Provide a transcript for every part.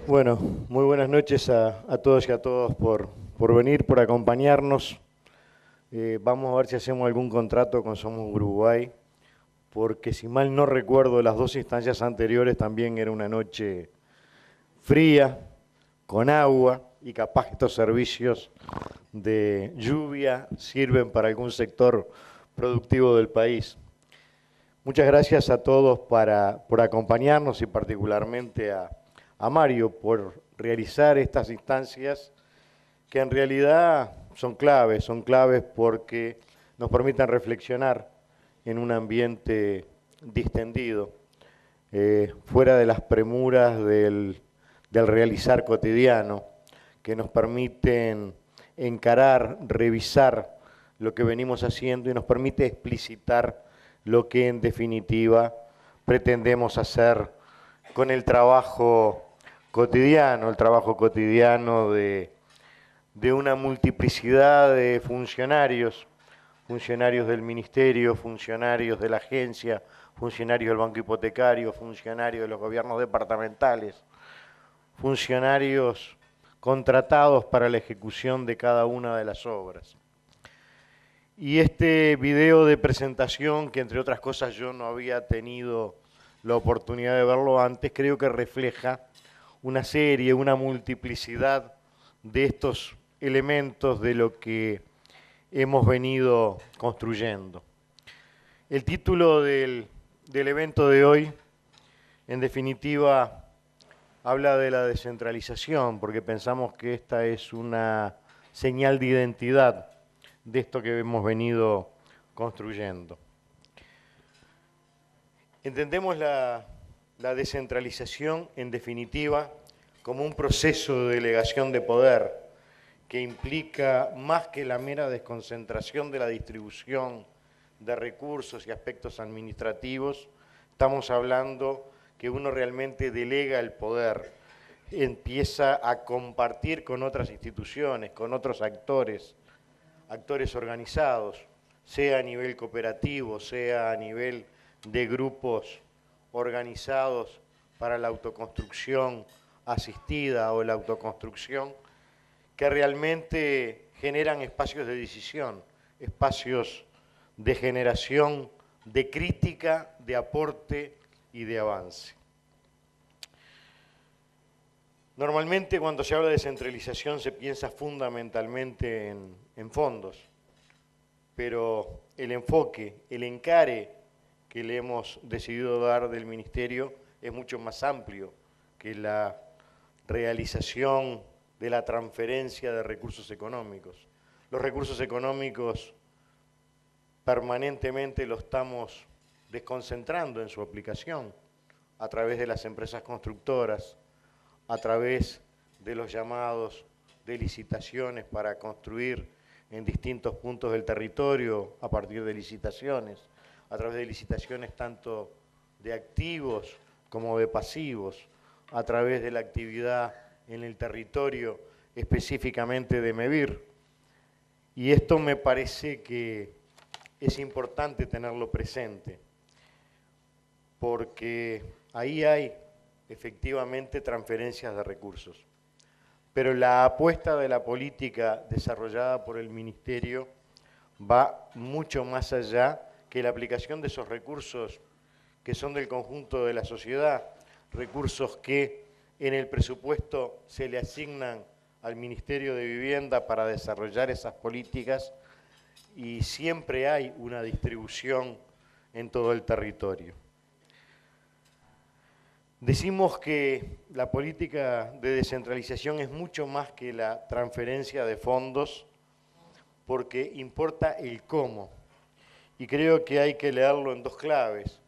Bueno, muy buenas noches a todos y a todos por venir, por acompañarnos. Vamos a ver si hacemos algún contrato con Somos Uruguay, porque si mal no recuerdo, las dos instancias anteriores también era una noche fría, con agua, y capaz que estos servicios de lluvia sirven para algún sector productivo del país. Muchas gracias a todos por acompañarnos y particularmente a Mario por realizar estas instancias que en realidad son claves porque nos permiten reflexionar en un ambiente distendido, fuera de las premuras del realizar cotidiano, que nos permiten encarar, revisar lo que venimos haciendo y nos permite explicitar lo que en definitiva pretendemos hacer con el trabajo cotidiano de una multiplicidad de funcionarios, funcionarios del ministerio, funcionarios de la agencia, funcionarios del banco hipotecario, funcionarios de los gobiernos departamentales, funcionarios contratados para la ejecución de cada una de las obras. Y este video de presentación, que entre otras cosas yo no había tenido la oportunidad de verlo antes, creo que refleja una serie, una multiplicidad de estos elementos de lo que hemos venido construyendo. El título del evento de hoy, en definitiva, habla de la descentralización, porque pensamos que esta es una señal de identidad de esto que hemos venido construyendo. Entendemos la descentralización, en definitiva, como un proceso de delegación de poder que implica más que la mera desconcentración de la distribución de recursos y aspectos administrativos. Estamos hablando que uno realmente delega el poder, empieza a compartir con otras instituciones, con otros actores organizados, sea a nivel cooperativo, sea a nivel de grupos organizados para la autoconstrucción asistida o la autoconstrucción, que realmente generan espacios de decisión, espacios de generación, de crítica, de aporte y de avance. Normalmente cuando se habla de descentralización se piensa fundamentalmente en fondos, pero el enfoque, el encare que le hemos decidido dar del Ministerio es mucho más amplio que la realización de la transferencia de recursos económicos. Los recursos económicos permanentemente los estamos desconcentrando en su aplicación a través de las empresas constructoras, a través de los llamados de licitaciones para construir en distintos puntos del territorio a partir de licitaciones, a través de licitaciones tanto de activos como de pasivos, a través de la actividad en el territorio específicamente de MEVIR. Y esto me parece que es importante tenerlo presente, porque ahí hay efectivamente transferencias de recursos. Pero la apuesta de la política desarrollada por el Ministerio va mucho más allá que la aplicación de esos recursos que son del conjunto de la sociedad, recursos que en el presupuesto se le asignan al Ministerio de Vivienda para desarrollar esas políticas, y siempre hay una distribución en todo el territorio. Decimos que la política de descentralización es mucho más que la transferencia de fondos, porque importa el cómo. Y creo que hay que leerlo en dos claves: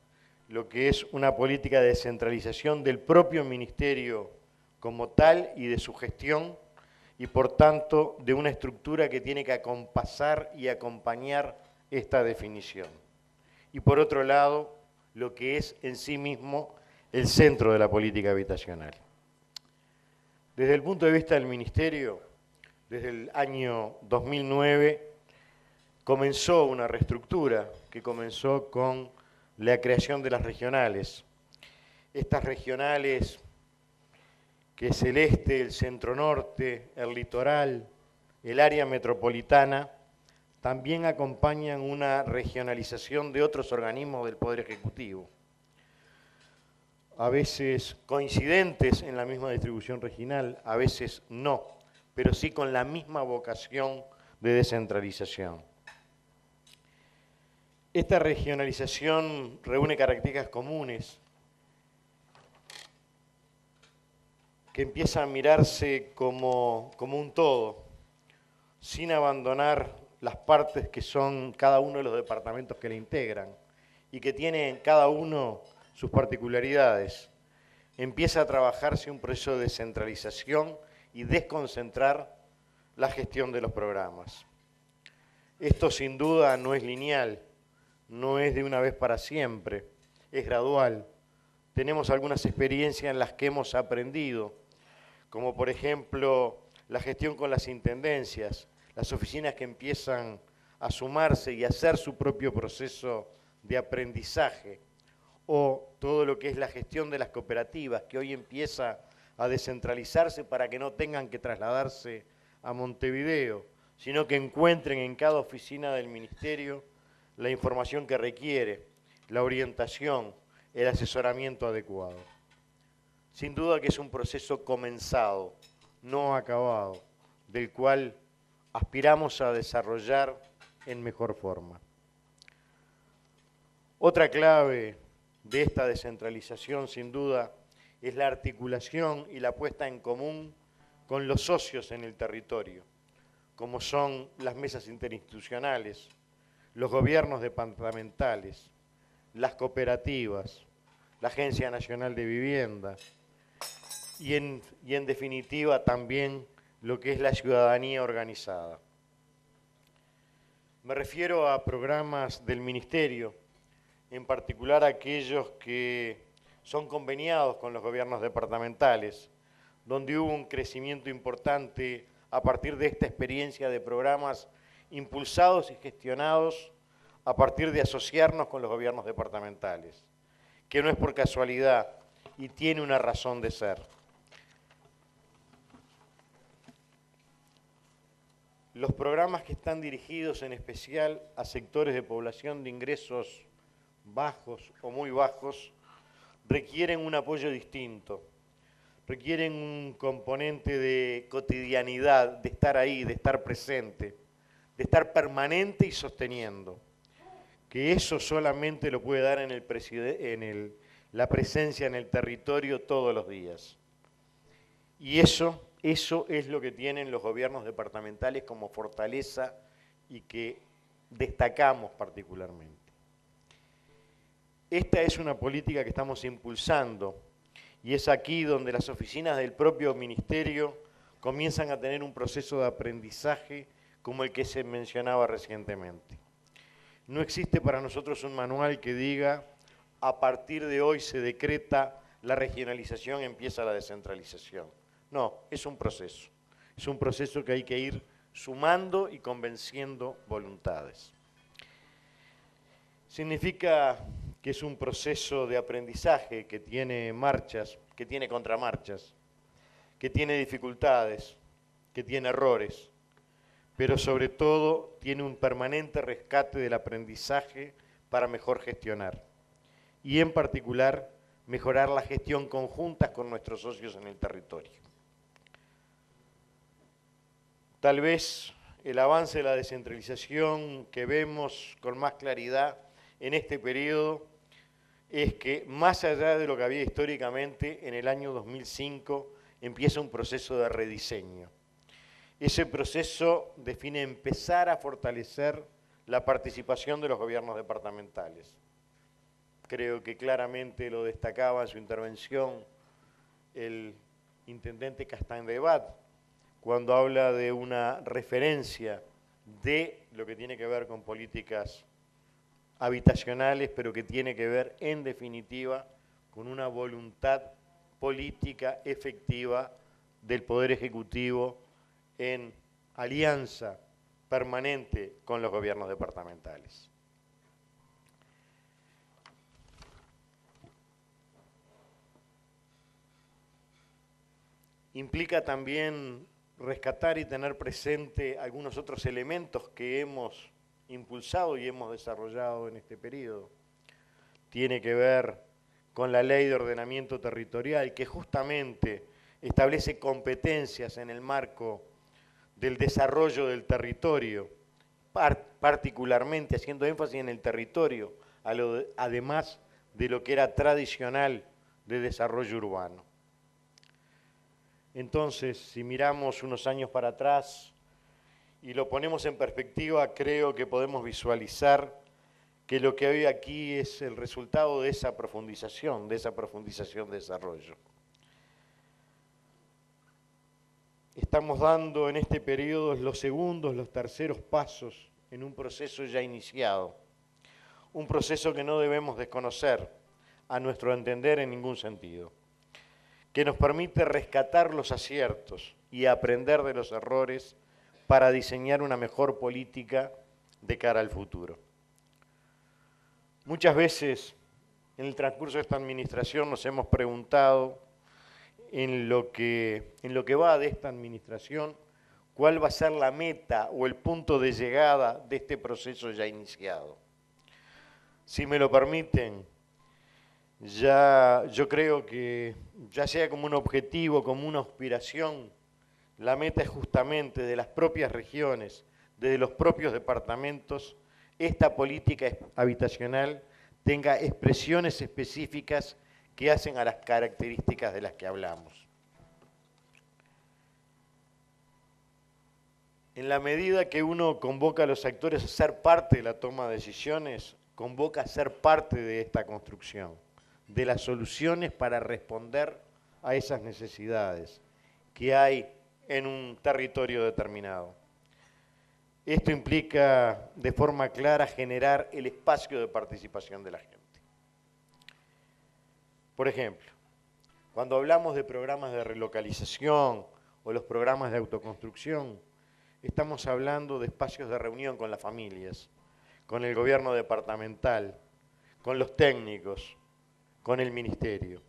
lo que es una política de descentralización del propio ministerio como tal y de su gestión, y por tanto de una estructura que tiene que acompasar y acompañar esta definición. Y por otro lado, lo que es en sí mismo el centro de la política habitacional. Desde el punto de vista del Ministerio, desde el año 2009 comenzó una reestructura que comenzó con la creación de las regionales. Estas regionales que es el este, el centro norte, el litoral, el área metropolitana, también acompañan una regionalización de otros organismos del Poder Ejecutivo, a veces coincidentes en la misma distribución regional, a veces no, pero sí con la misma vocación de descentralización. Esta regionalización reúne características comunes que empiezan a mirarse como un todo, sin abandonar las partes que son cada uno de los departamentos que le integran y que tienen cada uno sus particularidades. Empieza a trabajarse un proceso de descentralización y desconcentrar la gestión de los programas. Esto sin duda no es lineal, no es de una vez para siempre, es gradual. Tenemos algunas experiencias en las que hemos aprendido, como por ejemplo la gestión con las intendencias, las oficinas que empiezan a sumarse y a hacer su propio proceso de aprendizaje, o todo lo que es la gestión de las cooperativas, que hoy empieza a descentralizarse para que no tengan que trasladarse a Montevideo, sino que encuentren en cada oficina del ministerio la información que requiere, la orientación, el asesoramiento adecuado. Sin duda que es un proceso comenzado, no acabado, del cual aspiramos a desarrollar en mejor forma. Otra clave de esta descentralización, sin duda, es la articulación y la puesta en común con los socios en el territorio, como son las mesas interinstitucionales, los gobiernos departamentales, las cooperativas, la Agencia Nacional de Vivienda y en definitiva también lo que es la ciudadanía organizada. Me refiero a programas del Ministerio, en particular aquellos que son conveniados con los gobiernos departamentales, donde hubo un crecimiento importante a partir de esta experiencia de programas impulsados y gestionados a partir de asociarnos con los gobiernos departamentales, que no es por casualidad y tiene una razón de ser. Los programas que están dirigidos en especial a sectores de población de ingresos bajos o muy bajos requieren un apoyo distinto, requieren un componente de cotidianidad, de estar ahí, de estar presente, de estar permanente y sosteniendo, que eso solamente lo puede dar la presencia en el territorio todos los días. Y eso es lo que tienen los gobiernos departamentales como fortaleza y que destacamos particularmente. Esta es una política que estamos impulsando y es aquí donde las oficinas del propio ministerio comienzan a tener un proceso de aprendizaje como el que se mencionaba recientemente. No existe para nosotros un manual que diga a partir de hoy se decreta la regionalización, empieza la descentralización. No, es un proceso que hay que ir sumando y convenciendo voluntades. Significa que es un proceso de aprendizaje que tiene marchas, que tiene contramarchas, que tiene dificultades, que tiene errores, pero sobre todo tiene un permanente rescate del aprendizaje para mejor gestionar. Y en particular, mejorar la gestión conjunta con nuestros socios en el territorio. Tal vez el avance de la descentralización que vemos con más claridad en este periodo es que, más allá de lo que había históricamente, en el año 2005 empieza un proceso de rediseño. Ese proceso define empezar a fortalecer la participación de los gobiernos departamentales. Creo que claramente lo destacaba en su intervención el intendente Castañebat, cuando habla de una referencia de lo que tiene que ver con políticas habitacionales, pero que tiene que ver, en definitiva, con una voluntad política efectiva del Poder Ejecutivo en alianza permanente con los gobiernos departamentales. implica también rescatar y tener presente algunos otros elementos que hemos impulsado y hemos desarrollado en este periodo. Tiene que ver con la Ley de Ordenamiento Territorial, que justamente establece competencias en el marco del desarrollo del territorio, particularmente haciendo énfasis en el territorio, además de lo que era tradicional de desarrollo urbano. Entonces, si miramos unos años para atrás y lo ponemos en perspectiva, creo que podemos visualizar que lo que hoy aquí es el resultado de esa profundización de desarrollo. Estamos dando en este periodo los segundos, los terceros pasos en un proceso ya iniciado, un proceso que no debemos desconocer, a nuestro entender, en ningún sentido, que nos permite rescatar los aciertos y aprender de los errores para diseñar una mejor política de cara al futuro. Muchas veces en el transcurso de esta administración nos hemos preguntado en lo que va de esta administración, cuál va a ser la meta o el punto de llegada de este proceso ya iniciado. Si me lo permiten, yo creo que ya sea como un objetivo, como una aspiración, la meta es justamente de las propias regiones, desde los propios departamentos, esta política habitacional tenga expresiones específicas que hacen a las características de las que hablamos. En la medida que uno convoca a los actores a ser parte de la toma de decisiones, convoca a ser parte de esta construcción, de las soluciones para responder a esas necesidades que hay en un territorio determinado. Esto implica de forma clara generar el espacio de participación de la gente. Por ejemplo, cuando hablamos de programas de relocalización o los programas de autoconstrucción, estamos hablando de espacios de reunión con las familias, con el gobierno departamental, con los técnicos, con el ministerio,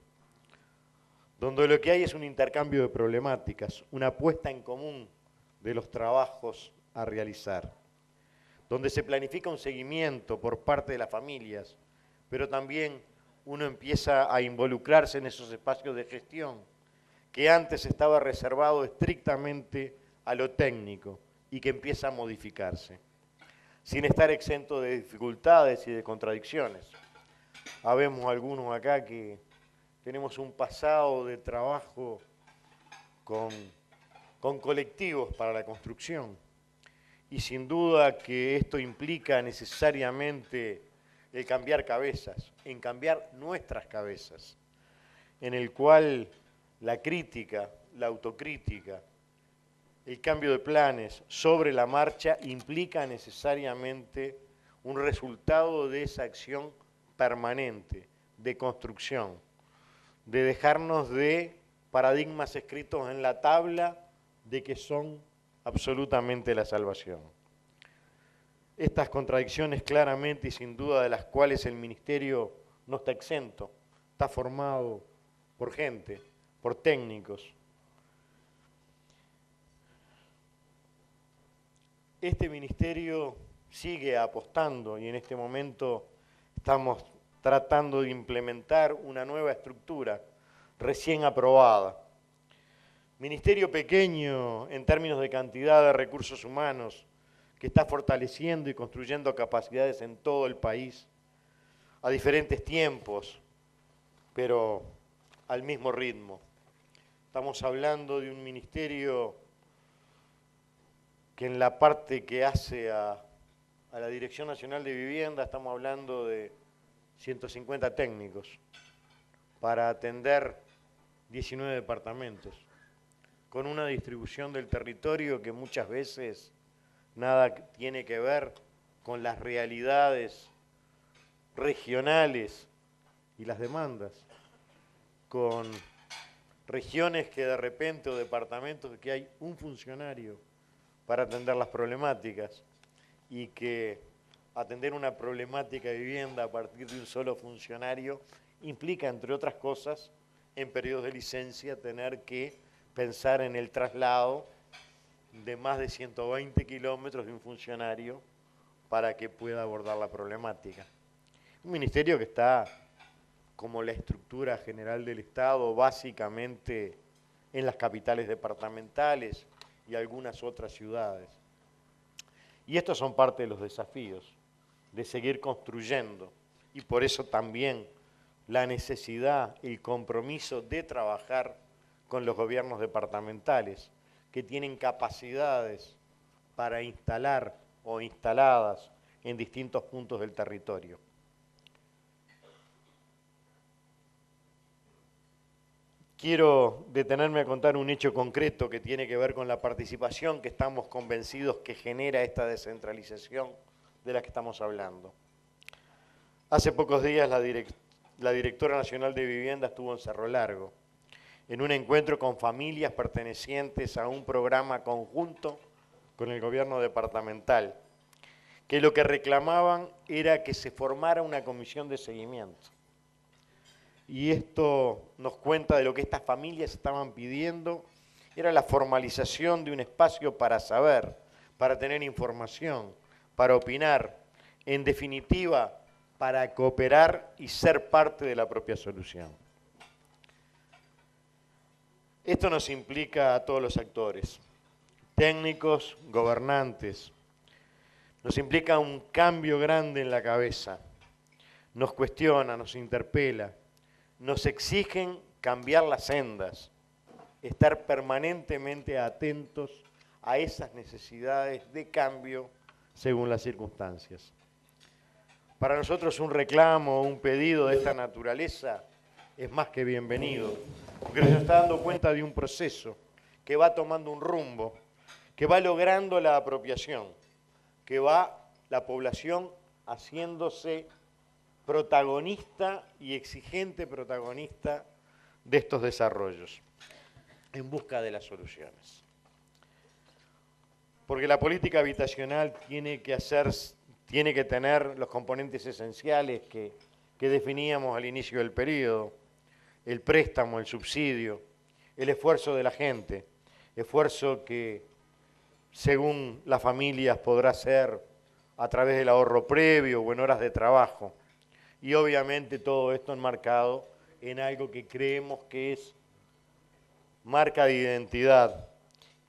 donde lo que hay es un intercambio de problemáticas, una puesta en común de los trabajos a realizar, donde se planifica un seguimiento por parte de las familias, pero también uno empieza a involucrarse en esos espacios de gestión que antes estaba reservado estrictamente a lo técnico y que empieza a modificarse, sin estar exento de dificultades y de contradicciones. Habemos algunos acá que tenemos un pasado de trabajo con colectivos para la construcción, y sin duda que esto implica necesariamente el cambiar cabezas, en cambiar nuestras cabezas, en el cual la crítica, la autocrítica, el cambio de planes sobre la marcha implica necesariamente un resultado de esa acción permanente, de construcción, de dejarnos de paradigmas escritos en la tabla de que son absolutamente la salvación. Estas contradicciones claramente y sin duda de las cuales el Ministerio no está exento, está formado por gente, por técnicos. Este Ministerio sigue apostando y en este momento estamos tratando de implementar una nueva estructura recién aprobada. Ministerio pequeño en términos de cantidad de recursos humanos, que está fortaleciendo y construyendo capacidades en todo el país, a diferentes tiempos, pero al mismo ritmo. Estamos hablando de un ministerio que en la parte que hace a la Dirección Nacional de Vivienda estamos hablando de 150 técnicos para atender 19 departamentos, con una distribución del territorio que muchas veces nada tiene que ver con las realidades regionales y las demandas, con regiones que de repente o departamentos que hay un funcionario para atender las problemáticas y que atender una problemática de vivienda a partir de un solo funcionario implica, entre otras cosas, en periodos de licencia tener que pensar en el traslado de más de 120 kilómetros de un funcionario para que pueda abordar la problemática. Un ministerio que está, como la estructura general del Estado, básicamente en las capitales departamentales y algunas otras ciudades. Y estos son parte de los desafíos, de seguir construyendo, y por eso también la necesidad, el compromiso de trabajar con los gobiernos departamentales, que tienen capacidades para instalar o instaladas en distintos puntos del territorio. Quiero detenerme a contar un hecho concreto que tiene que ver con la participación que estamos convencidos que genera esta descentralización de la que estamos hablando. Hace pocos días la directora nacional de vivienda estuvo en Cerro Largo, en un encuentro con familias pertenecientes a un programa conjunto con el gobierno departamental, que lo que reclamaban era que se formara una comisión de seguimiento. Y esto nos cuenta de lo que estas familias estaban pidiendo, era la formalización de un espacio para saber, para tener información, para opinar, en definitiva, para cooperar y ser parte de la propia solución. Esto nos implica a todos los actores, técnicos, gobernantes, nos implica un cambio grande en la cabeza, nos cuestiona, nos interpela, nos exigen cambiar las sendas, estar permanentemente atentos a esas necesidades de cambio según las circunstancias. Para nosotros un reclamo o un pedido de esta naturaleza es más que bienvenido, porque nos está dando cuenta de un proceso que va tomando un rumbo, que va logrando la apropiación, que va la población haciéndose protagonista y exigente protagonista de estos desarrollos, en busca de las soluciones. Porque la política habitacional tiene que tener los componentes esenciales que definíamos al inicio del periodo: el préstamo, el subsidio, el esfuerzo de la gente, esfuerzo que según las familias podrá ser a través del ahorro previo o en horas de trabajo. Y obviamente todo esto enmarcado en algo que creemos que es marca de identidad,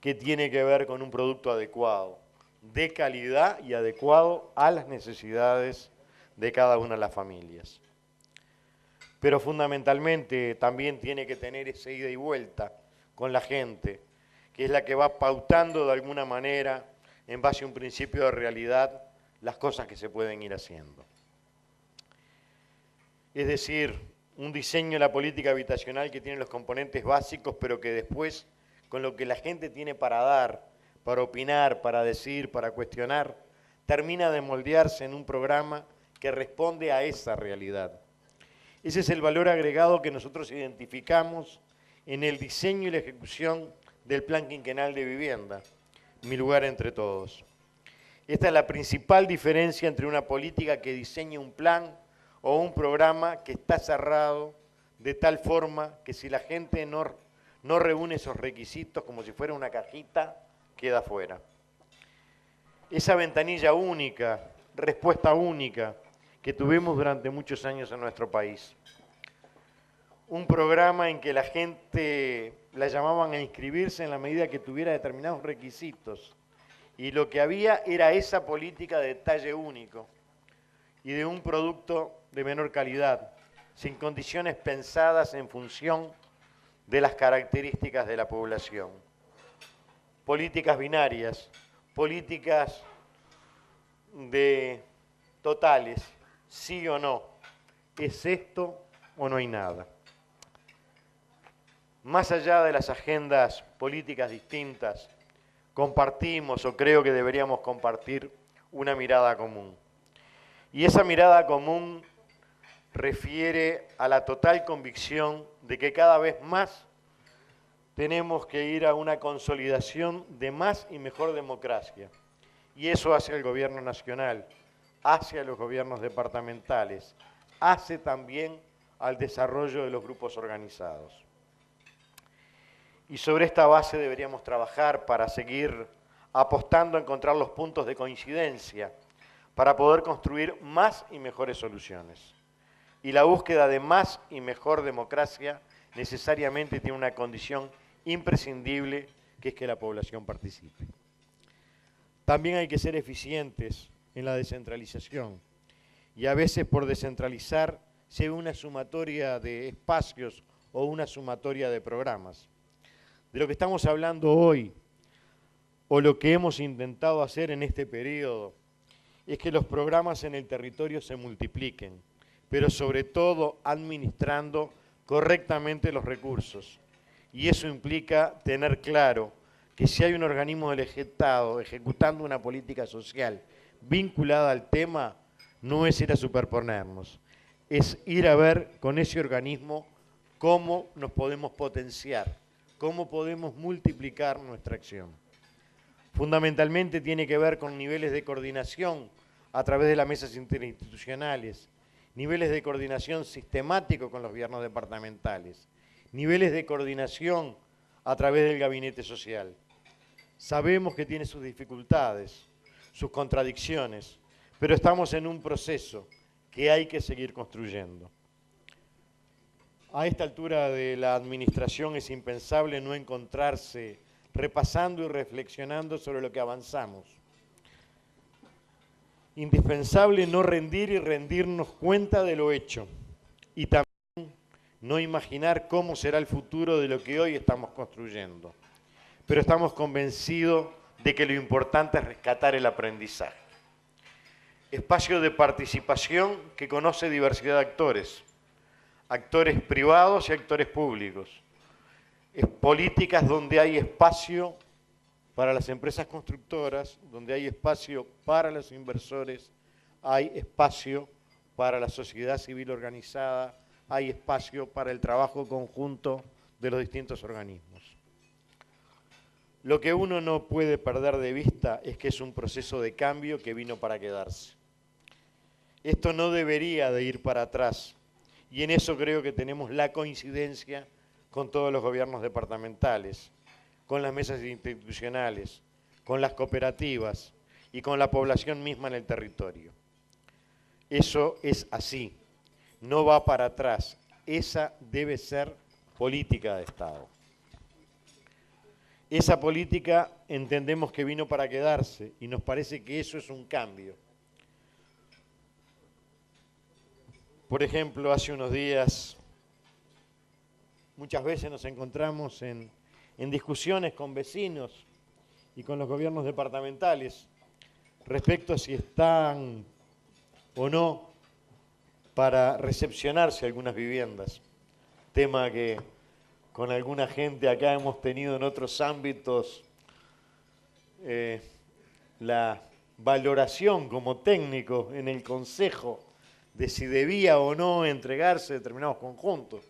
que tiene que ver con un producto adecuado, de calidad y adecuado a las necesidades de cada una de las familias. Pero fundamentalmente también tiene que tener esa ida y vuelta con la gente, que es la que va pautando de alguna manera, en base a un principio de realidad, las cosas que se pueden ir haciendo. Es decir, un diseño de la política habitacional que tiene los componentes básicos, pero que después, con lo que la gente tiene para dar, para opinar, para decir, para cuestionar, termina de moldearse en un programa que responde a esa realidad. Ese es el valor agregado que nosotros identificamos en el diseño y la ejecución del Plan Quinquenal de Vivienda, Mi Lugar Entre Todos. Esta es la principal diferencia entre una política que diseña un plan o un programa que está cerrado de tal forma que si la gente no reúne esos requisitos como si fuera una cajita, queda fuera. Esa ventanilla única, respuesta única que tuvimos durante muchos años en nuestro país. Un programa en que la gente la llamaban a inscribirse en la medida que tuviera determinados requisitos. Y lo que había era esa política de detalle único y de un producto de menor calidad, sin condiciones pensadas en función de las características de la población. Políticas binarias, políticas de totales, sí o no, ¿es esto o no hay nada? Más allá de las agendas políticas distintas, compartimos o creo que deberíamos compartir una mirada común. Y esa mirada común refiere a la total convicción de que cada vez más tenemos que ir a una consolidación de más y mejor democracia. Y eso hace el gobierno nacional, hace a los gobiernos departamentales, hace también al desarrollo de los grupos organizados. Y sobre esta base deberíamos trabajar para seguir apostando a encontrar los puntos de coincidencia para poder construir más y mejores soluciones. Y la búsqueda de más y mejor democracia necesariamente tiene una condición imprescindible, que es que la población participe. También hay que ser eficientes en la descentralización, y a veces por descentralizar se ve una sumatoria de espacios o una sumatoria de programas. De lo que estamos hablando hoy, o lo que hemos intentado hacer en este periodo, es que los programas en el territorio se multipliquen, pero sobre todo administrando correctamente los recursos. Y eso implica tener claro que si hay un organismo del Estado ejecutando una política social vinculada al tema, no es ir a superponernos, es ir a ver con ese organismo cómo nos podemos potenciar, cómo podemos multiplicar nuestra acción. Fundamentalmente tiene que ver con niveles de coordinación a través de las mesas interinstitucionales, niveles de coordinación sistemático con los gobiernos departamentales, niveles de coordinación a través del gabinete social. Sabemos que tiene sus dificultades, sus contradicciones, pero estamos en un proceso que hay que seguir construyendo. A esta altura de la administración es impensable no encontrarse repasando y reflexionando sobre lo que avanzamos. Indispensable no rendir y rendirnos cuenta de lo hecho, y también no imaginar cómo será el futuro de lo que hoy estamos construyendo. Pero estamos convencidos de que lo importante es rescatar el aprendizaje. Espacio de participación que conoce diversidad de actores, actores privados y actores públicos. Políticas donde hay espacio para las empresas constructoras, donde hay espacio para los inversores, hay espacio para la sociedad civil organizada, hay espacio para el trabajo conjunto de los distintos organismos. Lo que uno no puede perder de vista es que es un proceso de cambio que vino para quedarse. Esto no debería de ir para atrás, y en eso creo que tenemos la coincidencia con todos los gobiernos departamentales, con las mesas institucionales, con las cooperativas y con la población misma en el territorio. Eso es así, no va para atrás, esa debe ser política de Estado. Esa política entendemos que vino para quedarse y nos parece que eso es un cambio. Por ejemplo, hace unos días, muchas veces nos encontramos en discusiones con vecinos y con los gobiernos departamentales respecto a si están o no para recepcionarse algunas viviendas. Tema que con alguna gente acá hemos tenido en otros ámbitos la valoración como técnico en el Consejo de si debía o no entregarse determinados conjuntos,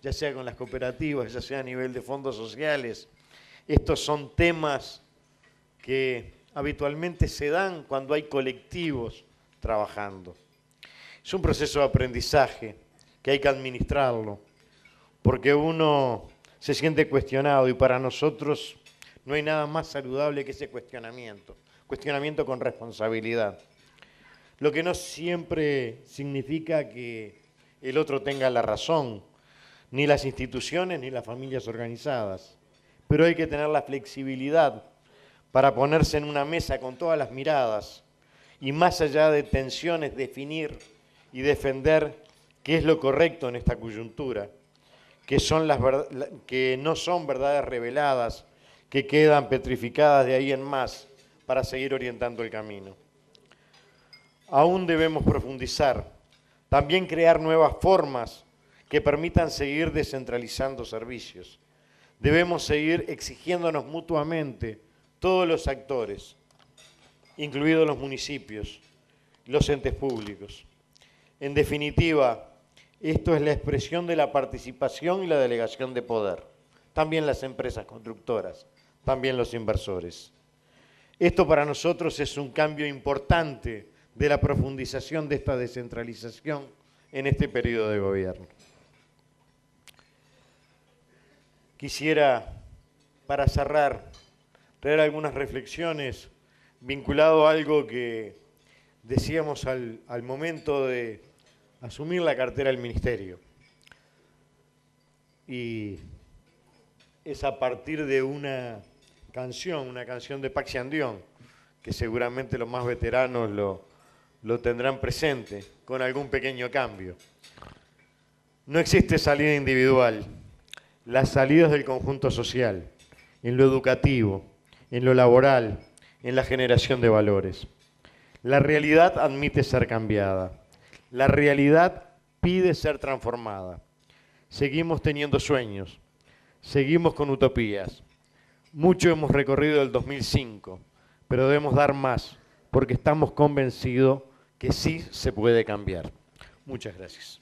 ya sea con las cooperativas, ya sea a nivel de fondos sociales. Estos son temas que habitualmente se dan cuando hay colectivos trabajando. Es un proceso de aprendizaje que hay que administrarlo, porque uno se siente cuestionado y para nosotros no hay nada más saludable que ese cuestionamiento con responsabilidad. Lo que no siempre significa que el otro tenga la razón, ni las instituciones ni las familias organizadas. Pero hay que tener la flexibilidad para ponerse en una mesa con todas las miradas y más allá de tensiones definir y defender qué es lo correcto en esta coyuntura, que no son verdades reveladas, que quedan petrificadas de ahí en más para seguir orientando el camino. Aún debemos profundizar, también crear nuevas formas que permitan seguir descentralizando servicios. Debemos seguir exigiéndonos mutuamente, todos los actores, incluidos los municipios, los entes públicos. En definitiva, esto es la expresión de la participación y la delegación de poder. También las empresas constructoras, también los inversores. Esto para nosotros es un cambio importante de la profundización de esta descentralización en este periodo de gobierno. Quisiera para cerrar, traer algunas reflexiones vinculado a algo que decíamos al momento de asumir la cartera del ministerio. Y es a partir de una canción de Pax Yandión, que seguramente los más veteranos lo tendrán presente, con algún pequeño cambio. No existe salida individual. Las salidas del conjunto social, en lo educativo, en lo laboral, en la generación de valores. La realidad admite ser cambiada. La realidad pide ser transformada. Seguimos teniendo sueños. Seguimos con utopías. Mucho hemos recorrido el 2005, pero debemos dar más, porque estamos convencidos que sí se puede cambiar. Muchas gracias.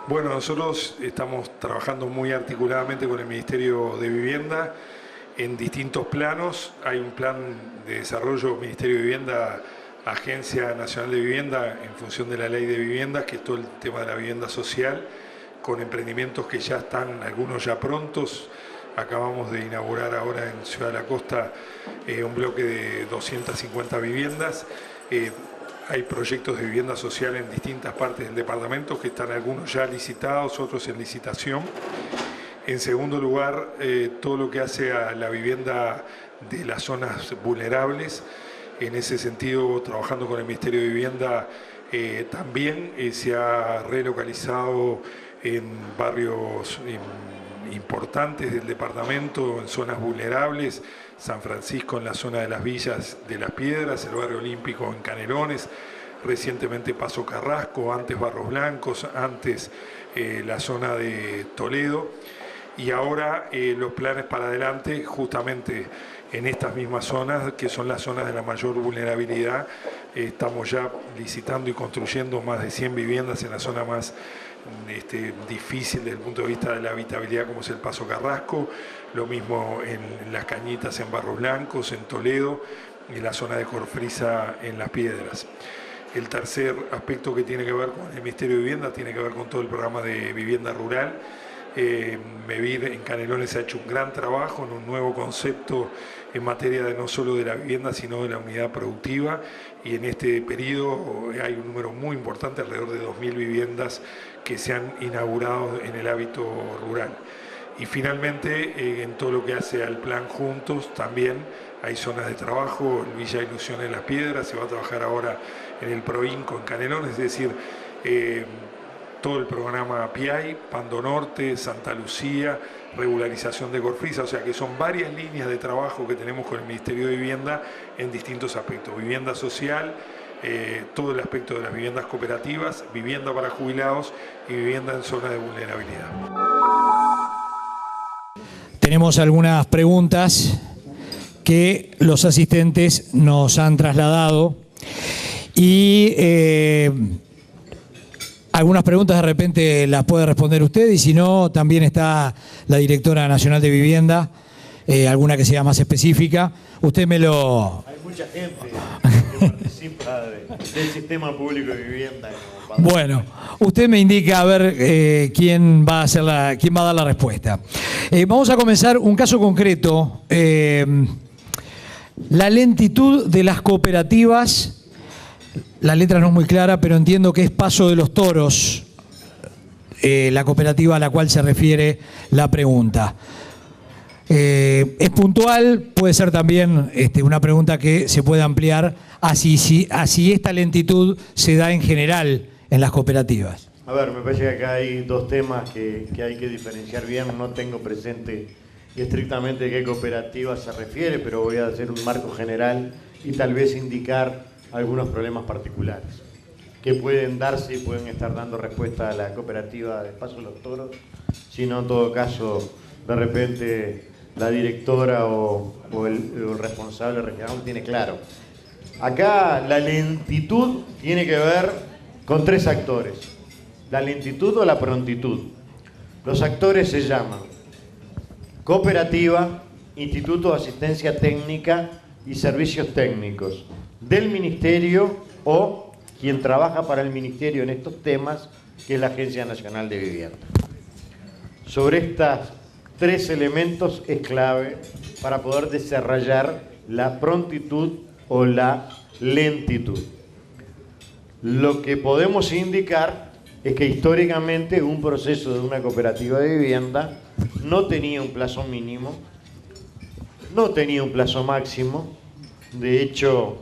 Bueno, nosotros estamos trabajando muy articuladamente con el Ministerio de Vivienda en distintos planos. Hay un plan de desarrollo Ministerio de Vivienda, Agencia Nacional de Vivienda, en función de la Ley de Vivienda, que es todo el tema de la vivienda social, con emprendimientos que ya están, algunos ya prontos. Acabamos de inaugurar ahora en Ciudad de la Costa un bloque de 250 viviendas. Hay proyectos de vivienda social en distintas partes del departamento, que están algunos ya licitados, otros en licitación. En segundo lugar, todo lo que hace a la vivienda de las zonas vulnerables. En ese sentido, trabajando con el Ministerio de Vivienda, también se ha relocalizado en barrios importantes del departamento, en zonas vulnerables. San Francisco en la zona de las Villas de las Piedras, el barrio Olímpico en Canelones, recientemente Paso Carrasco, antes Barros Blancos, antes la zona de Toledo, y ahora los planes para adelante justamente en estas mismas zonas, que son las zonas de la mayor vulnerabilidad. Estamos ya licitando y construyendo más de 100 viviendas en la zona más difícil desde el punto de vista de la habitabilidad, como es el Paso Carrasco, lo mismo en Las Cañitas, en Barros Blancos, en Toledo, y la zona de Corfrisa en Las Piedras. El tercer aspecto que tiene que ver con el Ministerio de Vivienda tiene que ver con todo el programa de vivienda rural. MEVIR en Canelones ha hecho un gran trabajo en un nuevo concepto en materia de no solo de la vivienda, sino de la unidad productiva, y en este periodo hay un número muy importante, alrededor de 2.000 viviendas que se han inaugurado en el ámbito rural. Y finalmente, en todo lo que hace al plan Juntos, también hay zonas de trabajo. El Villa Ilusión en Las Piedras, se va a trabajar ahora en el Proinco en Canelones, es decir, todo el programa PIAI, Pando Norte, Santa Lucía, regularización de Corfrisa, o sea que son varias líneas de trabajo que tenemos con el Ministerio de Vivienda en distintos aspectos. Vivienda social, todo el aspecto de las viviendas cooperativas, vivienda para jubilados y vivienda en zona de vulnerabilidad. Tenemos algunas preguntas que los asistentes nos han trasladado y algunas preguntas de repente las puede responder usted, y si no, también está la directora nacional de vivienda, alguna que sea más específica. Usted me lo... Hay mucha gente que participa del sistema público de vivienda. Bueno, usted me indica a ver quién va a dar la respuesta. Vamos a comenzar un caso concreto. La lentitud de las cooperativas. La letra no es muy clara, pero entiendo que es Paso de los Toros, la cooperativa a la cual se refiere la pregunta. Es puntual, puede ser también una pregunta que se puede ampliar así esta lentitud se da en general en las cooperativas. A ver, me parece que acá hay dos temas que hay que diferenciar bien. No tengo presente estrictamente qué cooperativa se refiere, pero voy a hacer un marco general y tal vez indicar algunos problemas particulares que pueden darse y pueden estar dando respuesta a la cooperativa de Paso de los Toros, si no, en todo caso, de repente la directora o el responsable regional tiene claro. Acá la lentitud tiene que ver con tres actores: la lentitud o la prontitud. Los actores se llaman cooperativa, Instituto de Asistencia Técnica y Servicios Técnicos del Ministerio, o quien trabaja para el Ministerio en estos temas, que es la Agencia Nacional de Vivienda. sobre estos 3 elementos es clave para poder desarrollar la prontitud o la lentitud. Lo que podemos indicar es que históricamente un proceso de una cooperativa de vivienda no tenía un plazo mínimo, no tenía un plazo máximo. De hecho,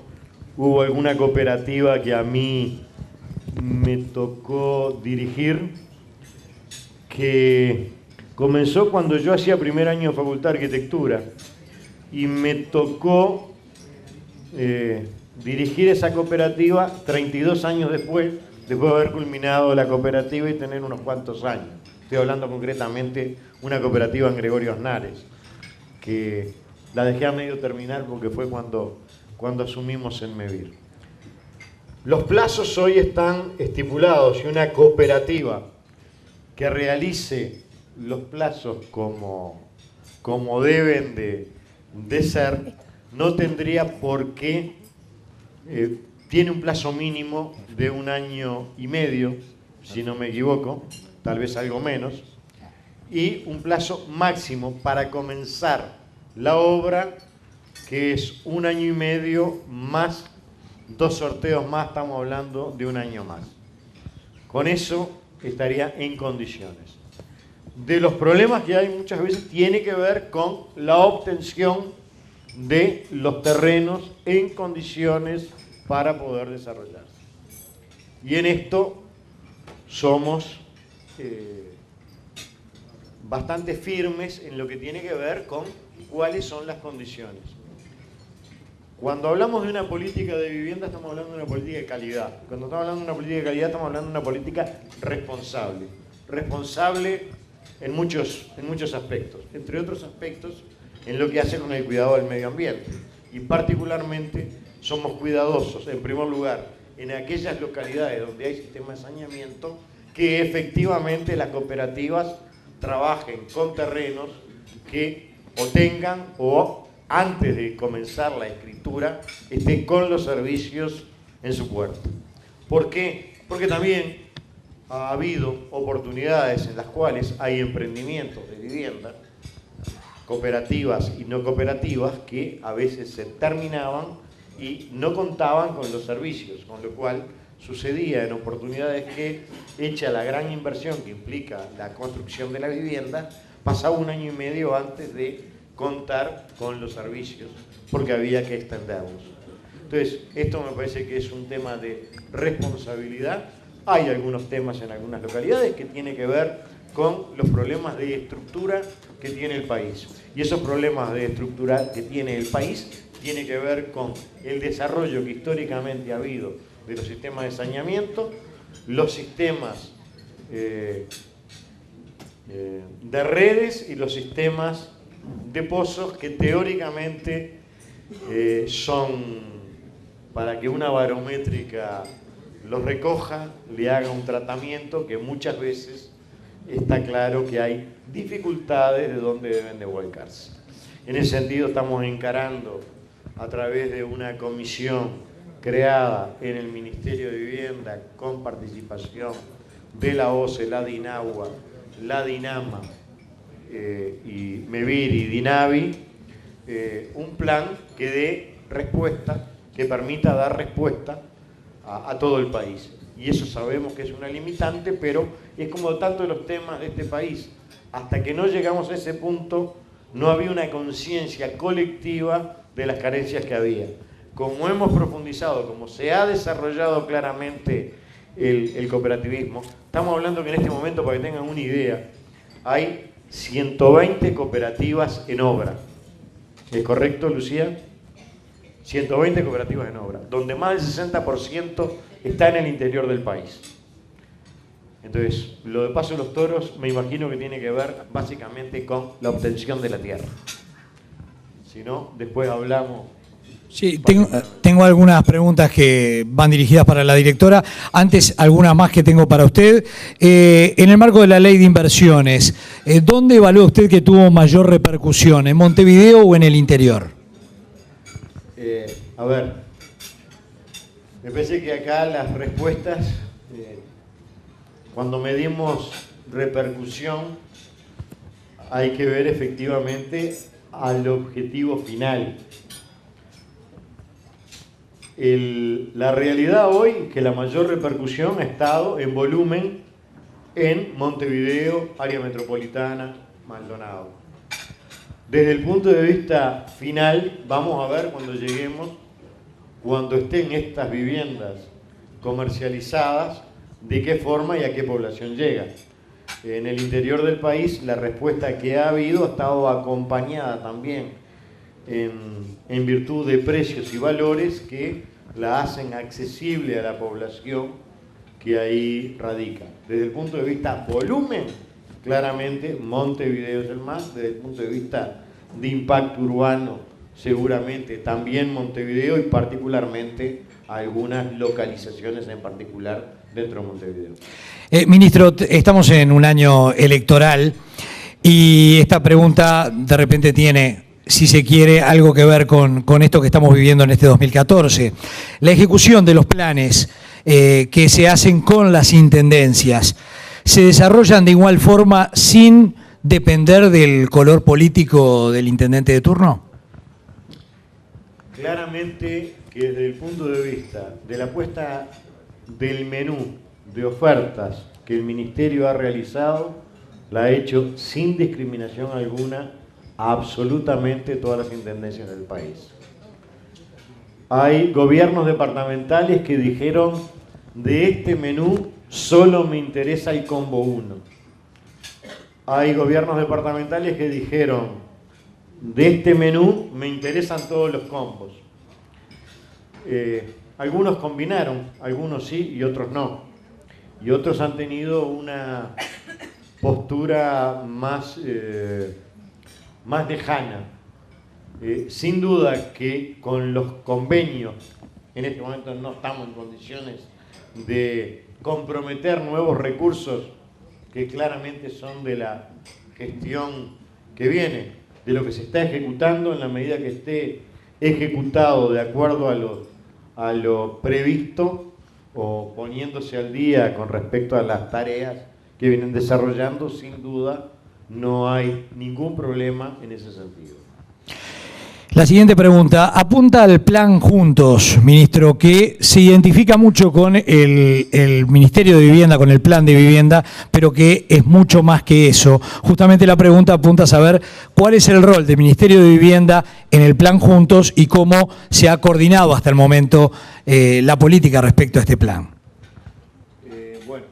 hubo alguna cooperativa que a mí me tocó dirigir que comenzó cuando yo hacía primer año de Facultad de Arquitectura y me tocó dirigir esa cooperativa 32 años después de haber culminado la cooperativa y tener unos cuantos años. Estoy hablando concretamente de una cooperativa en Gregorio Osnares, que la dejé a medio terminar porque fue cuando asumimos en MEVIR. Los plazos hoy están estipulados y una cooperativa que realice los plazos como deben de ser, no tendría por qué, tiene un plazo mínimo de 1 año y medio, si no me equivoco, tal vez algo menos, y un plazo máximo para comenzar la obra, que es 1 año y medio más 2 sorteos más, estamos hablando de 1 año más. Con eso estaría en condiciones. De los problemas que hay muchas veces tiene que ver con la obtención de los terrenos en condiciones para poder desarrollarse. Y en esto somos bastante firmes en lo que tiene que ver con cuáles son las condiciones. Cuando hablamos de una política de vivienda estamos hablando de una política de calidad. Cuando estamos hablando de una política de calidad estamos hablando de una política responsable. Responsable en muchos aspectos. Entre otros aspectos en lo que hace con el cuidado del medio ambiente. Y particularmente somos cuidadosos, en primer lugar, en aquellas localidades donde hay sistema de saneamiento, que efectivamente las cooperativas trabajen con terrenos que o tengan o antes de comenzar la escritura estén con los servicios en su puerta. ¿Por qué? Porque también ha habido oportunidades en las cuales hay emprendimientos de vivienda, cooperativas y no cooperativas, que a veces se terminaban y no contaban con los servicios, con lo cual sucedía en oportunidades que, hecha la gran inversión que implica la construcción de la vivienda, pasaba 1 año y medio antes de contar con los servicios, porque había que extenderlos. Entonces, esto me parece que es un tema de responsabilidad. Hay algunos temas en algunas localidades que tienen que ver con los problemas de estructura que tiene el país. Y esos problemas de estructura que tiene el país tienen que ver con el desarrollo que históricamente ha habido de los sistemas de saneamiento, los sistemas de redes y los sistemas de pozos que teóricamente son para que una barométrica los recoja, le haga un tratamiento que muchas veces está claro que hay dificultades de dónde deben de volcarse. En ese sentido estamos encarando a través de una comisión creada en el Ministerio de Vivienda con participación de la OCE, la DINAGUA, la DINAMA, y MEVIR y DINAVI, un plan que dé respuesta, que permita dar respuesta a todo el país. Y eso sabemos que es una limitante, pero es como tanto de los temas de este país. Hasta que no llegamos a ese punto, no había una conciencia colectiva de las carencias que había. Como hemos profundizado, como se ha desarrollado claramente el cooperativismo, estamos hablando que en este momento, para que tengan una idea, hay 120 cooperativas en obra. ¿Es correcto, Lucía? 120 cooperativas en obra, donde más del 60% está en el interior del país. Entonces, lo de Paso de los Toros me imagino que tiene que ver básicamente con la obtención de la tierra. Si no, después hablamos. Sí, tengo algunas preguntas que van dirigidas para la directora. Antes, algunas más que tengo para usted. En el marco de la ley de inversiones, ¿dónde evalúa usted que tuvo mayor repercusión? ¿En Montevideo o en el interior? A ver, me parece que acá las respuestas, cuando medimos repercusión, hay que ver efectivamente al objetivo final. La realidad hoy es que la mayor repercusión ha estado en volumen en Montevideo, área metropolitana, Maldonado. Desde el punto de vista final, vamos a ver cuando lleguemos, cuando estén estas viviendas comercializadas, de qué forma y a qué población llegan. En el interior del país, la respuesta que ha habido ha estado acompañada también en virtud de precios y valores que la hacen accesible a la población que ahí radica. Desde el punto de vista volumen, claramente Montevideo es el más. Desde el punto de vista de impacto urbano, seguramente también Montevideo y particularmente algunas localizaciones en particular dentro de Montevideo. Ministro, estamos en un año electoral y esta pregunta de repente tiene, si se quiere, algo que ver con esto que estamos viviendo en este 2014. La ejecución de los planes que se hacen con las intendencias, ¿se desarrollan de igual forma sin depender del color político del intendente de turno? Claramente que desde el punto de vista de la puesta del menú de ofertas que el Ministerio ha realizado, la ha hecho sin discriminación alguna a absolutamente todas las intendencias del país. Hay gobiernos departamentales que dijeron, de este menú solo me interesa el combo 1. Hay gobiernos departamentales que dijeron, de este menú me interesan todos los combos. Algunos combinaron, algunos sí y otros no. Y otros han tenido una postura más lejana. Sin duda que con los convenios, en este momento no estamos en condiciones de comprometer nuevos recursos que claramente son de la gestión que viene, de lo que se está ejecutando en la medida que esté ejecutado de acuerdo a lo previsto o poniéndose al día con respecto a las tareas que vienen desarrollando, sin duda no hay ningún problema en ese sentido. La siguiente pregunta apunta al plan Juntos, ministro, que se identifica mucho con el Ministerio de Vivienda, con el plan de vivienda, pero que es mucho más que eso. Justamente la pregunta apunta a saber cuál es el rol del Ministerio de Vivienda en el plan Juntos y cómo se ha coordinado hasta el momento la política respecto a este plan. Bueno,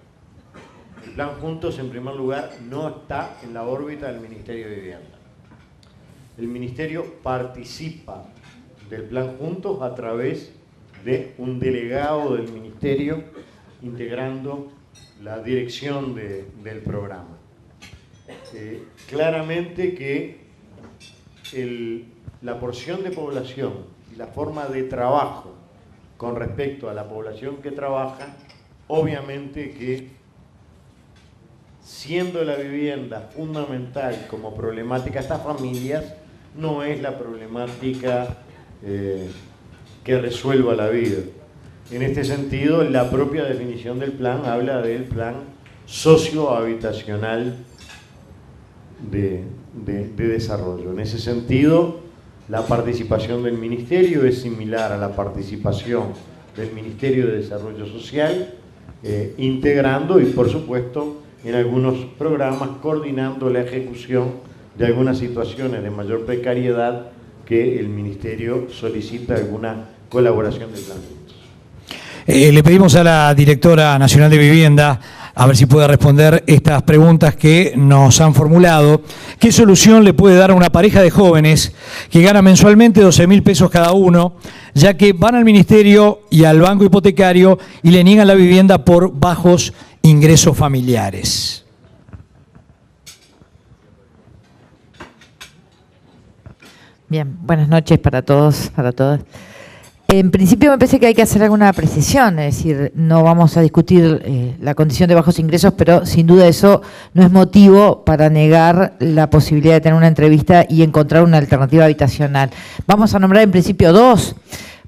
el plan Juntos, en primer lugar, no está en la órbita del Ministerio de Vivienda. El Ministerio participa del plan Juntos a través de un delegado del Ministerio integrando la dirección del programa. Claramente que la porción de población y la forma de trabajo con respecto a la población que trabaja, obviamente que siendo la vivienda fundamental como problemática a estas familias, no es la problemática que resuelva la vida. En este sentido, la propia definición del plan habla del plan sociohabitacional de desarrollo. En ese sentido, la participación del Ministerio es similar a la participación del Ministerio de Desarrollo Social, integrando y, por supuesto, en algunos programas, coordinando la ejecución de algunas situaciones de mayor precariedad que el Ministerio solicita alguna colaboración del plan. Le pedimos a la Directora Nacional de Vivienda a ver si puede responder estas preguntas que nos han formulado. ¿Qué solución le puede dar a una pareja de jóvenes que gana mensualmente 12.000 pesos cada uno, ya que van al Ministerio y al banco hipotecario y le niegan la vivienda por bajos ingresos familiares? Bien, buenas noches para todos, para todas. En principio me parece que hay que hacer alguna precisión, es decir, no vamos a discutir la condición de bajos ingresos, pero sin duda eso no es motivo para negar la posibilidad de tener una entrevista y encontrar una alternativa habitacional. Vamos a nombrar en principio dos.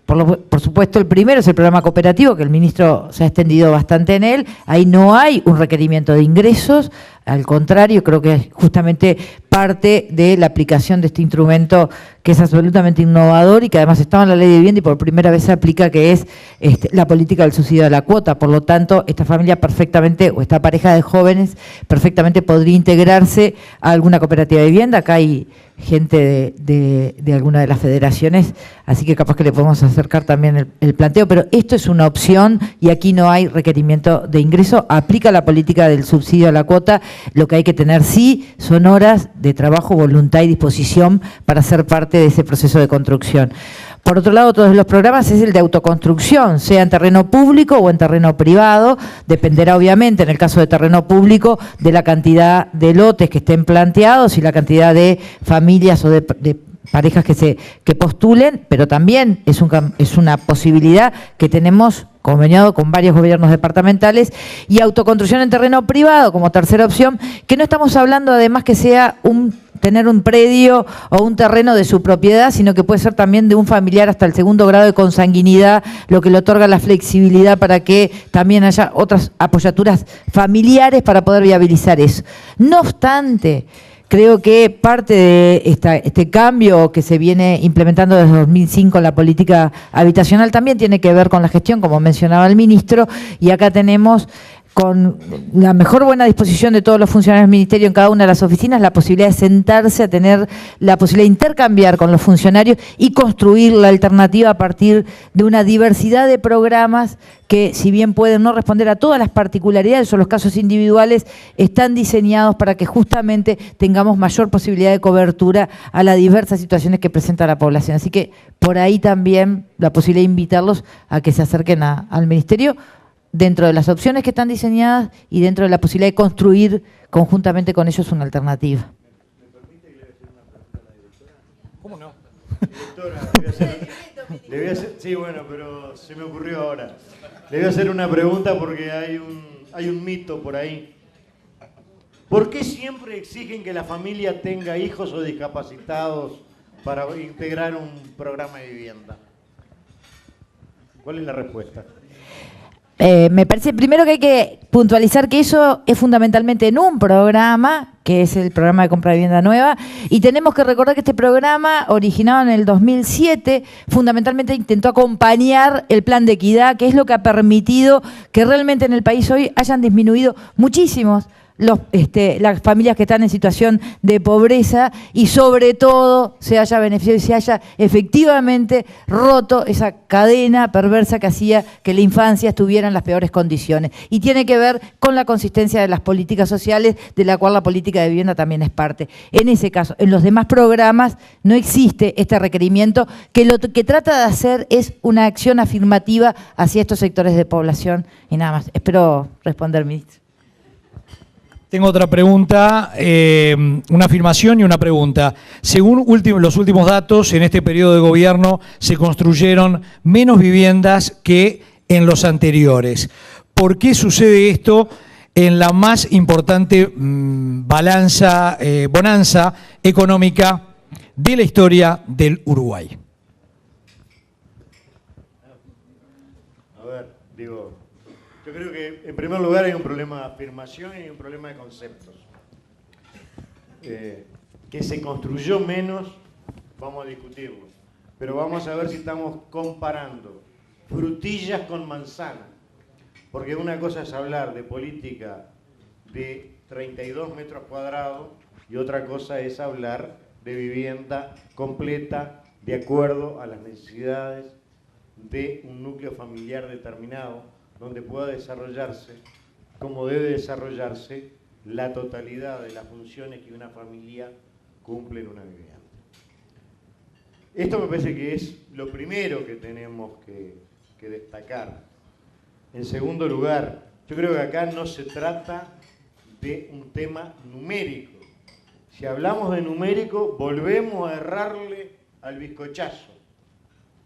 Por supuesto, el primero es el programa cooperativo, que el ministro se ha extendido bastante en él. Ahí no hay un requerimiento de ingresos, Al contrario, creo que es justamente parte de la aplicación de este instrumento que es absolutamente innovador y que además estaba en la ley de vivienda y por primera vez se aplica, que es la política del subsidio de la cuota. Por lo tanto, esta familia perfectamente, o esta pareja de jóvenes, perfectamente podría integrarse a alguna cooperativa de vivienda. Acá hay gente de alguna de las federaciones, así que capaz que le podemos acercar también el planteo, pero esto es una opción y aquí no hay requerimiento de ingreso, aplica la política del subsidio a la cuota, lo que hay que tener sí son horas de trabajo, voluntad y disposición para ser parte de ese proceso de construcción. Por otro lado, todos los programas es el de autoconstrucción, sea en terreno público o en terreno privado, dependerá obviamente, en el caso de terreno público, de la cantidad de lotes que estén planteados y la cantidad de familias o de parejas que postulen, pero también es una posibilidad que tenemos conveniado con varios gobiernos departamentales, y autoconstrucción en terreno privado como tercera opción, que no estamos hablando además que sea tener un predio o un terreno de su propiedad, sino que puede ser también de un familiar hasta el segundo grado de consanguinidad, lo que le otorga la flexibilidad para que también haya otras apoyaturas familiares para poder viabilizar eso. No obstante, creo que parte de este cambio que se viene implementando desde 2005 en la política habitacional también tiene que ver con la gestión, como mencionaba el ministro, y acá tenemos, con la mejor buena disposición de todos los funcionarios del Ministerio en cada una de las oficinas, la posibilidad de sentarse, a tener la posibilidad de intercambiar con los funcionarios y construir la alternativa a partir de una diversidad de programas que, si bien pueden no responder a todas las particularidades o los casos individuales, están diseñados para que justamente tengamos mayor posibilidad de cobertura a las diversas situaciones que presenta la población. Así que por ahí también la posibilidad de invitarlos a que se acerquen al Ministerio, dentro de las opciones que están diseñadas y dentro de la posibilidad de construir conjuntamente con ellos una alternativa. ¿Me permite que le voy a hacer una pregunta a la directora? ¿Cómo no? Directora, le voy a hacer, sí, bueno, pero se me ocurrió ahora. Le voy a hacer una pregunta porque hay un mito por ahí. ¿Por qué siempre exigen que la familia tenga hijos o discapacitados para integrar un programa de vivienda? ¿Cuál es la respuesta? Me parece primero que hay que puntualizar que eso es fundamentalmente en un programa, que es el programa de compra de vivienda nueva, y tenemos que recordar que este programa, originado en el 2007, fundamentalmente intentó acompañar el plan de equidad, que es lo que ha permitido que realmente en el país hoy hayan disminuido muchísimos las familias que están en situación de pobreza, y sobre todo se haya beneficiado y se haya efectivamente roto esa cadena perversa que hacía que la infancia estuviera en las peores condiciones. Y tiene que ver con la consistencia de las políticas sociales, de la cual la política de vivienda también es parte. En ese caso, en los demás programas no existe este requerimiento, que lo que trata de hacer es una acción afirmativa hacia estos sectores de población y nada más. Espero responder, ministro. Tengo otra pregunta, una afirmación y una pregunta. Según los últimos datos, en este periodo de gobierno se construyeron menos viviendas que en los anteriores. ¿Por qué sucede esto en la más importante bonanza económica de la historia del Uruguay? Yo creo que en primer lugar hay un problema de afirmación y un problema de conceptos. Que se construyó menos, vamos a discutirlo, pero vamos a ver si estamos comparando frutillas con manzanas, porque una cosa es hablar de política de 32 metros cuadrados y otra cosa es hablar de vivienda completa de acuerdo a las necesidades de un núcleo familiar determinado, donde pueda desarrollarse, como debe desarrollarse, la totalidad de las funciones que una familia cumple en una vivienda. Esto me parece que es lo primero que tenemos que destacar. En segundo lugar, yo creo que acá no se trata de un tema numérico. Si hablamos de numérico, volvemos a errarle al bizcochazo.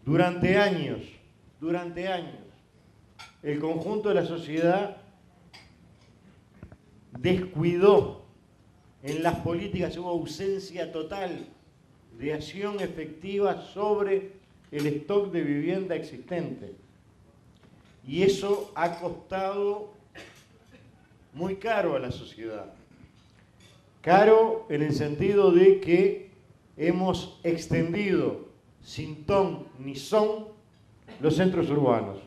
Durante años, el conjunto de la sociedad descuidó en las políticas, hubo ausencia total de acción efectiva sobre el stock de vivienda existente. Y eso ha costado muy caro a la sociedad. Caro en el sentido de que hemos extendido sin ton ni son los centros urbanos,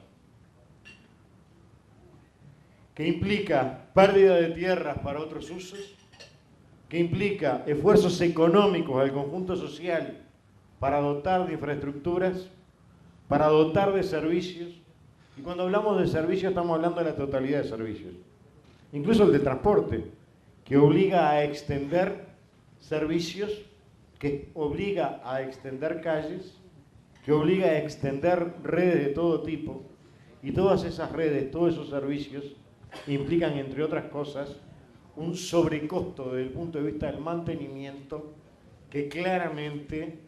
que implica pérdida de tierras para otros usos, que implica esfuerzos económicos al conjunto social para dotar de infraestructuras, para dotar de servicios. Y cuando hablamos de servicios estamos hablando de la totalidad de servicios, incluso el de transporte, que obliga a extender servicios, que obliga a extender calles, que obliga a extender redes de todo tipo, y todas esas redes, todos esos servicios implican, entre otras cosas, un sobrecosto desde el punto de vista del mantenimiento que claramente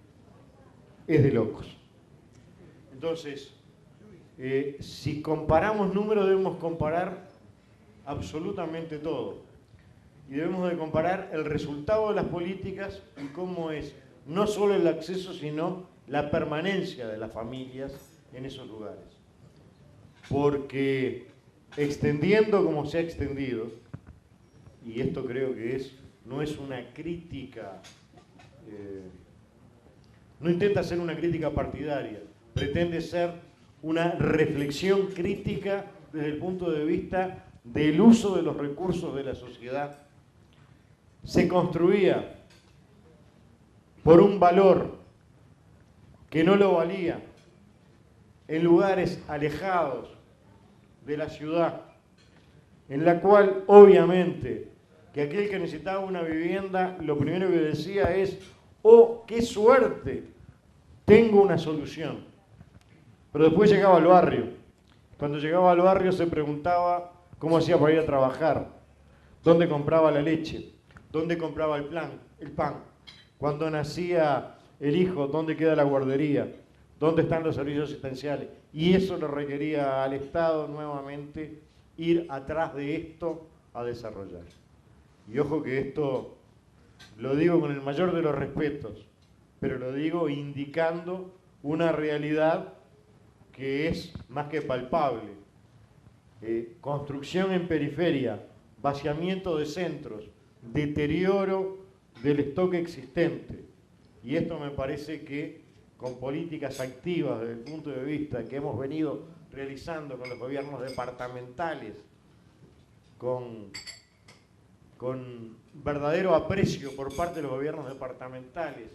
es de locos. Entonces, si comparamos números, debemos comparar absolutamente todo. Y debemos de comparar el resultado de las políticas y cómo es no solo el acceso, sino la permanencia de las familias en esos lugares. Porque extendiendo como se ha extendido, y esto creo que no es una crítica, no intenta ser una crítica partidaria, pretende ser una reflexión crítica desde el punto de vista del uso de los recursos de la sociedad. Se construía por un valor que no lo valía en lugares alejados de la ciudad, en la cual obviamente que aquel que necesitaba una vivienda lo primero que decía es: ¡oh, qué suerte! Tengo una solución. Pero después llegaba al barrio. Cuando llegaba al barrio se preguntaba cómo hacía para ir a trabajar, dónde compraba la leche, dónde compraba el pan, cuando nacía el hijo, dónde queda la guardería, dónde están los servicios asistenciales. Y eso le requería al Estado nuevamente ir atrás de esto a desarrollar. Y ojo que esto lo digo con el mayor de los respetos, pero lo digo indicando una realidad que es más que palpable. Construcción en periferia, vaciamiento de centros, deterioro del stock existente. Y esto me parece que con políticas activas desde el punto de vista que hemos venido realizando con los gobiernos departamentales, con verdadero aprecio por parte de los gobiernos departamentales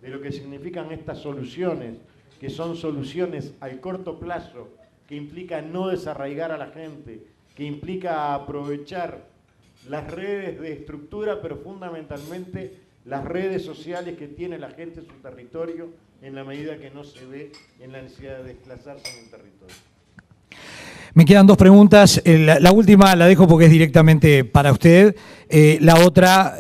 de lo que significan estas soluciones, que son soluciones al corto plazo, que implica no desarraigar a la gente, que implica aprovechar las redes de estructura, pero fundamentalmente las redes sociales que tiene la gente en su territorio, en la medida que no se ve en la necesidad de desplazarse en el territorio. Me quedan dos preguntas. La última la dejo porque es directamente para usted. La otra,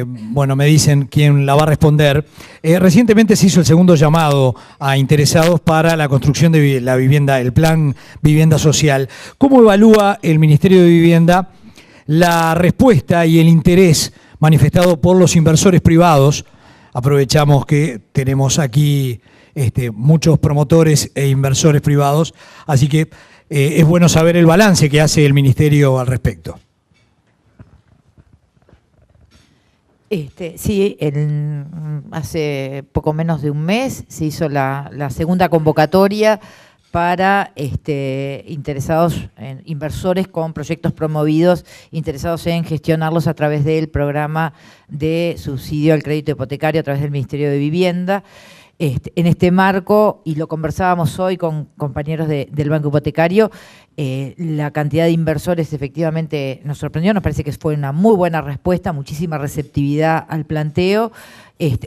bueno, me dicen quién la va a responder. Recientemente se hizo el segundo llamado a interesados para la construcción de la vivienda, el plan vivienda social. ¿Cómo evalúa el Ministerio de Vivienda la respuesta y el interés manifestado por los inversores privados? Aprovechamos que tenemos aquí muchos promotores e inversores privados, así que es bueno saber el balance que hace el Ministerio al respecto. Sí, hace poco menos de un mes se hizo la segunda convocatoria para interesados, inversores con proyectos promovidos, interesados en gestionarlos a través del programa de subsidio al crédito hipotecario a través del Ministerio de Vivienda. En este marco, y lo conversábamos hoy con compañeros del Banco Hipotecario, la cantidad de inversores efectivamente nos sorprendió, nos parece que fue una muy buena respuesta, muchísima receptividad al planteo.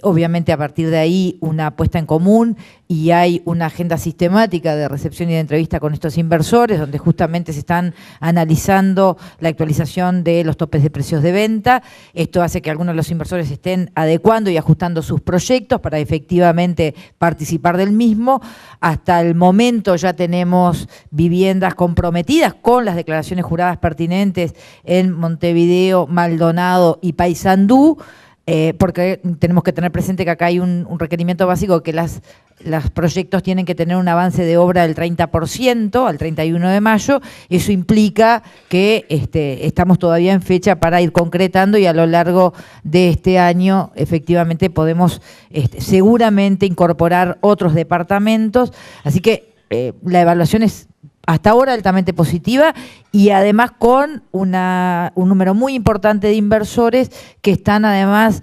Obviamente a partir de ahí una puesta en común y hay una agenda sistemática de recepción y de entrevista con estos inversores donde justamente se están analizando la actualización de los topes de precios de venta. Esto hace que algunos de los inversores estén adecuando y ajustando sus proyectos para efectivamente participar del mismo. Hasta el momento ya tenemos viviendas comprometidas con las declaraciones juradas pertinentes en Montevideo, Maldonado y Paysandú. porque tenemos que tener presente que acá hay un requerimiento básico que los proyectos tienen que tener un avance de obra del 30% al 31 de mayo. Eso implica que estamos todavía en fecha para ir concretando y a lo largo de este año efectivamente podemos seguramente incorporar otros departamentos. Así que la evaluación es hasta ahora altamente positiva y además con un número muy importante de inversores que están además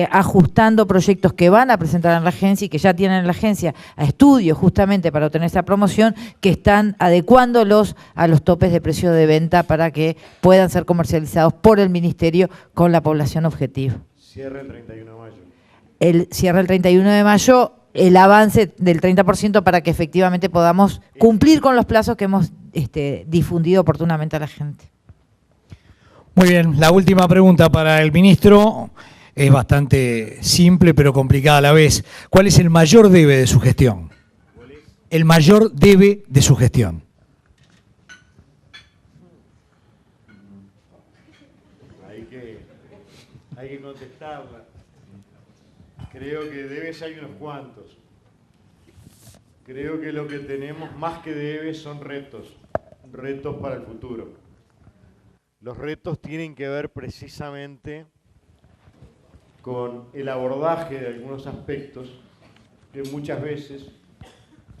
ajustando proyectos que van a presentar en la agencia y que ya tienen en la agencia a estudios justamente para obtener esa promoción, que están adecuándolos a los topes de precio de venta para que puedan ser comercializados por el Ministerio con la población objetivo. Cierre el 31 de mayo. El cierre el 31 de mayo, el avance del 30% para que efectivamente podamos cumplir con los plazos que hemos difundido oportunamente a la gente. Muy bien, la última pregunta para el ministro es bastante simple pero complicada a la vez. ¿Cuál es el mayor debe de su gestión? El mayor debe de su gestión. Hay que contestarla. Creo que debes hay unos cuantos. Creo que lo que tenemos más que debes son retos para el futuro. Los retos tienen que ver precisamente con el abordaje de algunos aspectos que muchas veces,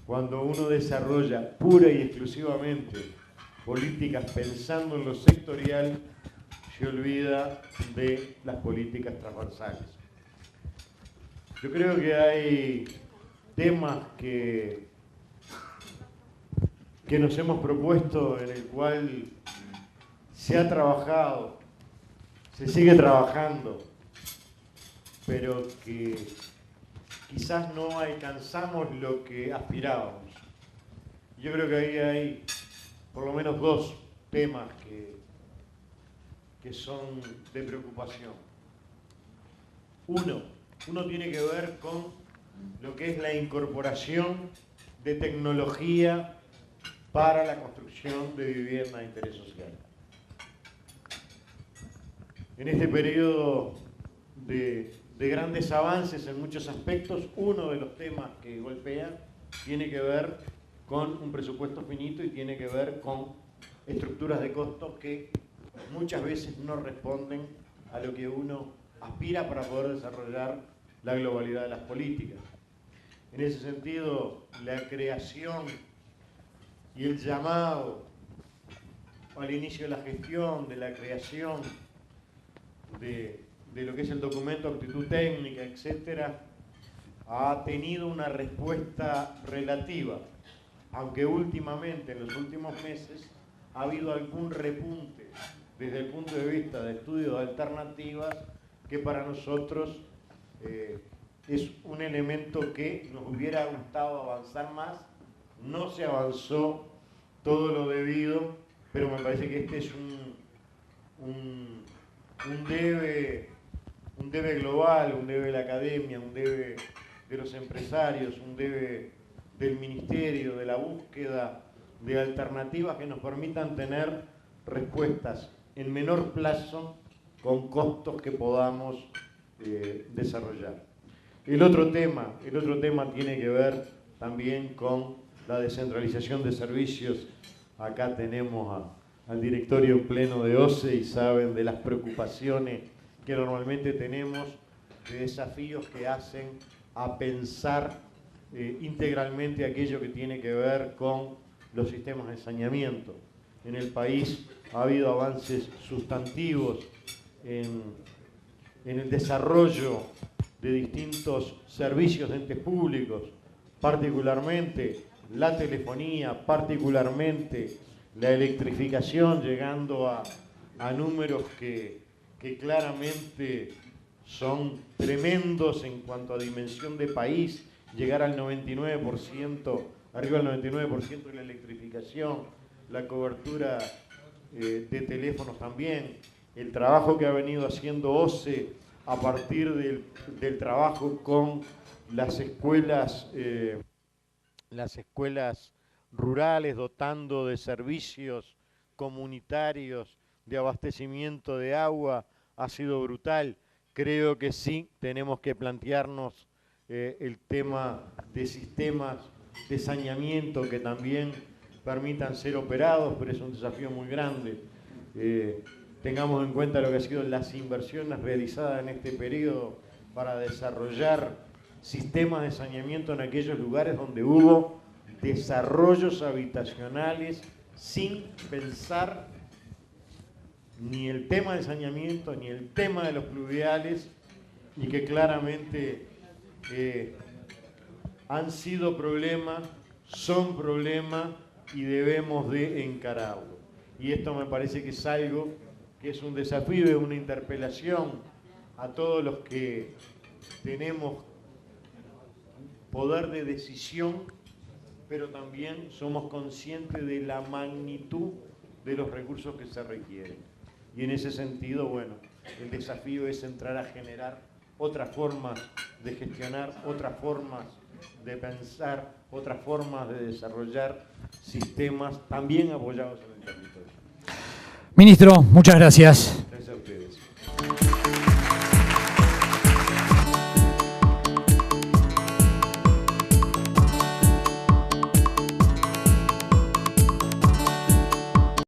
cuando uno desarrolla pura y exclusivamente políticas pensando en lo sectorial, se olvida de las políticas transversales. Yo creo que hay temas que nos hemos propuesto, en el cual se ha trabajado, se sigue trabajando, pero que quizás no alcanzamos lo que aspirábamos. Yo creo que ahí hay por lo menos dos temas que son de preocupación. Uno tiene que ver con lo que es la incorporación de tecnología para la construcción de vivienda de interés social. En este periodo de grandes avances en muchos aspectos, uno de los temas que golpea tiene que ver con un presupuesto finito y tiene que ver con estructuras de costos que muchas veces no responden a lo que uno aspira para poder desarrollar la globalidad de las políticas. En ese sentido, la creación y el llamado al inicio de la gestión, de la creación de lo que es el documento de aptitud técnica, etcétera, ha tenido una respuesta relativa, aunque últimamente, en los últimos meses, ha habido algún repunte desde el punto de vista de estudio de alternativas que para nosotros es un elemento que nos hubiera gustado avanzar más. No se avanzó todo lo debido, pero me parece que este es un debe global, un debe de la academia, un debe de los empresarios, un debe del ministerio, de la búsqueda de alternativas que nos permitan tener respuestas en menor plazo con costos que podamos desarrollar. El otro tema tiene que ver también con la descentralización de servicios. Acá tenemos al directorio pleno de OCE y saben de las preocupaciones que normalmente tenemos, de desafíos que hacen a pensar integralmente aquello que tiene que ver con los sistemas de saneamiento. En el país ha habido avances sustantivos en el desarrollo de distintos servicios de entes públicos, particularmente la telefonía, particularmente la electrificación, llegando a números que claramente son tremendos en cuanto a dimensión de país, llegar al 99%, arriba del 99% de la electrificación, la cobertura de teléfonos también, el trabajo que ha venido haciendo OCE a partir del trabajo con las escuelas rurales, dotando de servicios comunitarios de abastecimiento de agua, ha sido brutal. creo que sí tenemos que plantearnos el tema de sistemas de saneamiento que también permitan ser operados, pero es un desafío muy grande. Tengamos en cuenta lo que han sido las inversiones realizadas en este periodo para desarrollar sistemas de saneamiento en aquellos lugares donde hubo desarrollos habitacionales sin pensar ni el tema del saneamiento ni el tema de los pluviales, y que claramente han sido problemas, son problemas y debemos de encararlo. Y esto me parece que es algo que es un desafío, es una interpelación a todos los que tenemos poder de decisión, pero también somos conscientes de la magnitud de los recursos que se requieren. Y en ese sentido, bueno, el desafío es entrar a generar otras formas de gestionar, otras formas de pensar, otras formas de desarrollar sistemas también apoyados en el territorio. Ministro, muchas gracias.